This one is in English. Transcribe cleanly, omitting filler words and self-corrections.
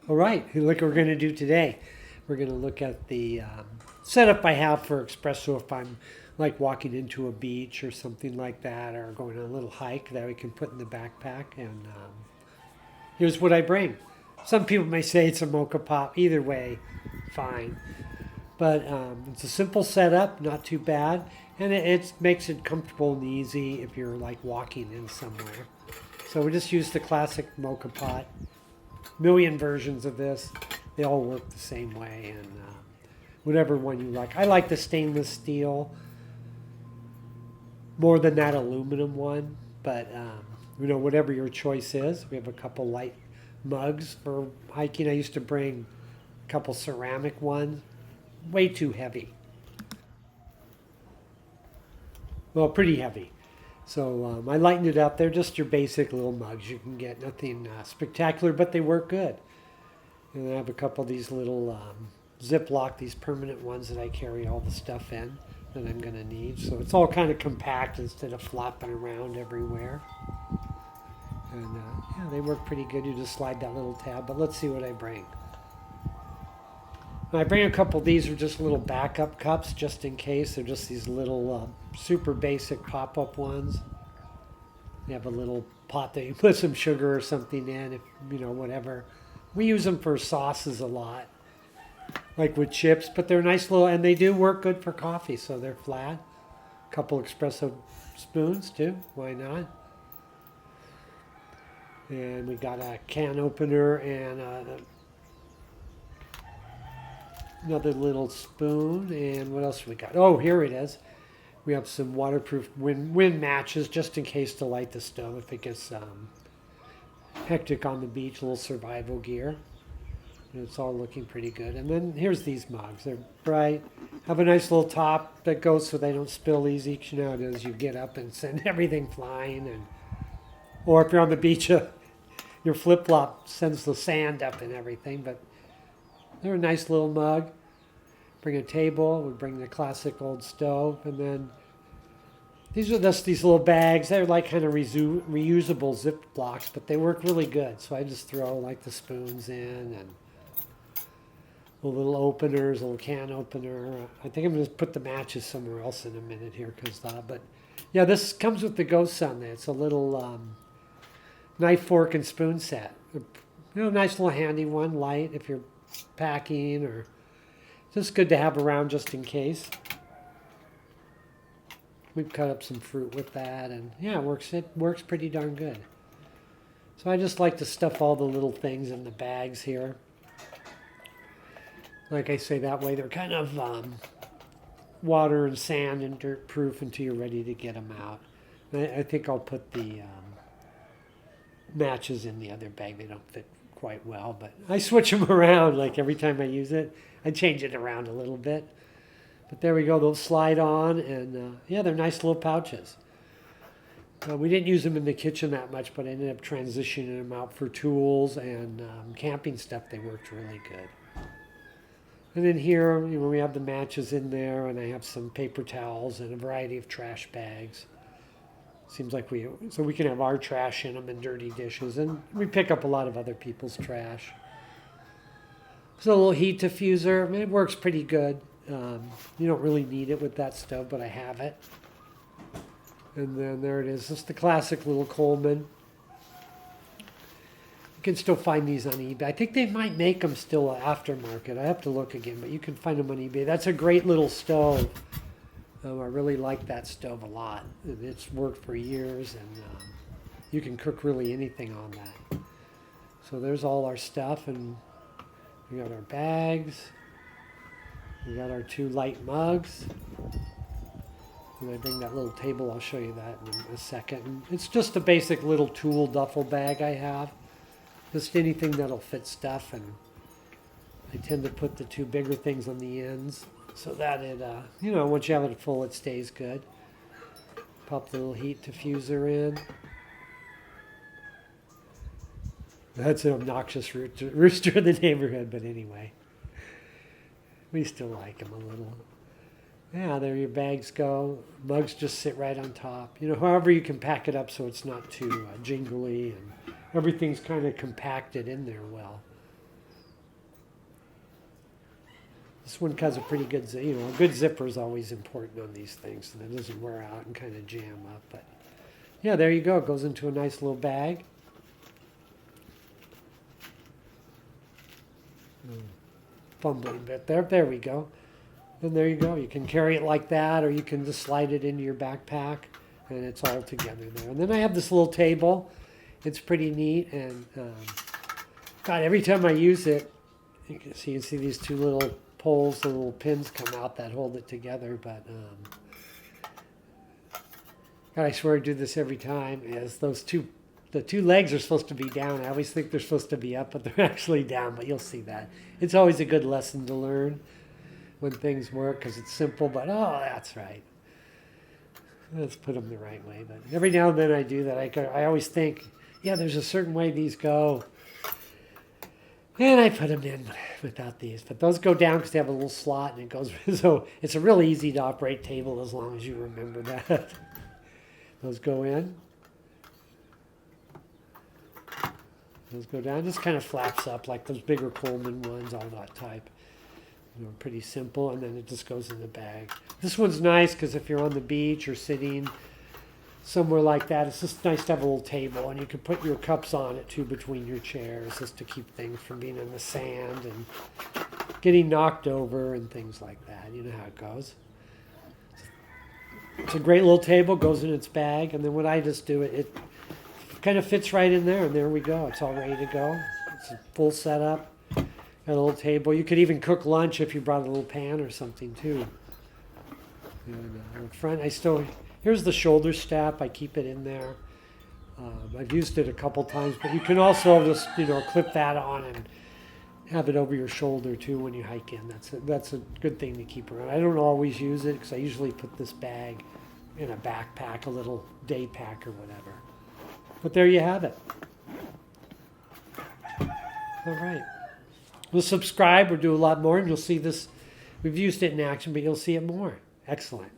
All right, look what we're going to do today. We're going to look at the setup I have for espresso if I'm like walking into a beach or something like that, or going on a little hike that we can put in the backpack. And here's what I bring. Some people may say it's a mocha pot. Either way, fine. But it's a simple setup, not too bad, and it makes it comfortable and easy if you're like walking in somewhere. So we just use the classic mocha pot. Million versions of this. They all work the same way, and whatever one you like. I like the stainless steel more than that aluminum one, but whatever your choice is. We have a couple light mugs for hiking. I used to bring a couple ceramic ones, way too heavy. Well, pretty heavy. So I lightened it up. They're just your basic little mugs you can get. Nothing spectacular, but they work good. And I have a couple of these little Ziploc, these permanent ones that I carry all the stuff in that I'm going to need. So it's all kind of compact instead of flopping around everywhere. And yeah, they work pretty good. You just slide that little tab. But let's see what I bring. I bring a couple of these are just little backup cups just in case. They're just these little super basic pop-up ones. They have a little pot that you put some sugar or something in, if whatever. We use them for sauces a lot, like with chips, but they're nice little, and they do work good for coffee, so they're flat. A couple espresso spoons too, why not? And we got a can opener and another little spoon, and what else we got? Oh, here it is. We have some waterproof wind matches just in case to light the stove if it gets hectic on the beach. A little survival gear. And it's all looking pretty good. And then here's these mugs. They're bright. Have a nice little top that goes so they don't spill easy. You know how it is. You get up and send everything flying, or if you're on the beach, your flip flop sends the sand up and everything. But they're a nice little mug. Bring a table. We bring the classic old stove, and then these are just these little bags. They're like kind of reusable zip blocks, but they work really good. So I just throw like the spoons in and the little openers, a little can opener. I think I'm going to put the matches somewhere else in a minute here, but yeah, this comes with the Ghost Sunday. It's a little knife, fork, and spoon set. Nice little handy one, light if you're packing, or just good to have around just in case. We've cut up some fruit with that, and yeah, it works pretty darn good. So I just like to stuff all the little things in the bags here. Like I say, that way they're kind of water and sand and dirt proof until you're ready to get them out. I think I'll put the matches in the other bag. They don't fit quite well, but I switch them around. Like every time I use it, I change it around a little bit. But there we go. They'll slide on, and yeah, they're nice little pouches. We didn't use them in the kitchen that much, but I ended up transitioning them out for tools and camping stuff. They worked really good. And then here, we have the matches in there, and I have some paper towels and a variety of trash bags. Seems like we can have our trash in them and dirty dishes, and we pick up a lot of other people's trash. So a little heat diffuser. I mean, it works pretty good. You don't really need it with that stove, but I have it. And then there it is. It's the classic little Coleman. You can still find these on eBay. I think they might make them still aftermarket. I have to look again, but you can find them on eBay. That's a great little stove. I really like that stove a lot. It's worked for years, and you can cook really anything on that. So there's all our stuff, and we got our bags. We got our two light mugs. When I bring that little table, I'll show you that in a second. And it's just a basic little tool duffel bag I have. Just anything that'll fit stuff, and I tend to put the two bigger things on the ends so that it, once you have it full, it stays good. Pop the little heat diffuser in. That's an obnoxious rooster in the neighborhood, but anyway. We still like them a little. Yeah, there your bags go. Mugs just sit right on top. However you can pack it up so it's not too jingly, and everything's kind of compacted in there well. This one has a pretty good, a good zipper is always important on these things, so that it doesn't wear out and kind of jam up. But yeah, there you go. It goes into a nice little bag. Fumbling bit there. There we go. And there you go. You can carry it like that, or you can just slide it into your backpack, and it's all together there. And then I have this little table. It's pretty neat, and God, every time I use it, you can see these two little poles, the little pins come out that hold it together. But God, I swear I do this every time. Is the two legs are supposed to be down. I always think they're supposed to be up, but they're actually down. But you'll see that. It's always a good lesson to learn when things work, because it's simple. But oh, that's right. Let's put them the right way. But every now and then I do that. I always think, yeah, there's a certain way these go. And I put them in without these. But those go down because they have a little slot, and it goes. So it's a really easy to operate table as long as you remember that. Those go in. Those go down. Just kind of flaps up like those bigger Coleman ones, all that type. Pretty simple, and then it just goes in the bag. This one's nice because if you're on the beach or sitting somewhere like that, it's just nice to have a little table, and you can put your cups on it too between your chairs, just to keep things from being in the sand and getting knocked over and things like that. You know how it goes. It's a great little table, goes in its bag, and then what I just do, it kind of fits right in there, and there we go. It's all ready to go. It's a full setup. Got a little table. You could even cook lunch if you brought a little pan or something too. And in front, here's the shoulder strap. I keep it in there. I've used it a couple times, but you can also just clip that on and have it over your shoulder too when you hike in. That's a good thing to keep around. I don't always use it because I usually put this bag in a backpack, a little day pack or whatever. But there you have it. All right. We'll subscribe. We'll do a lot more, and you'll see this. We've used it in action, but you'll see it more. Excellent.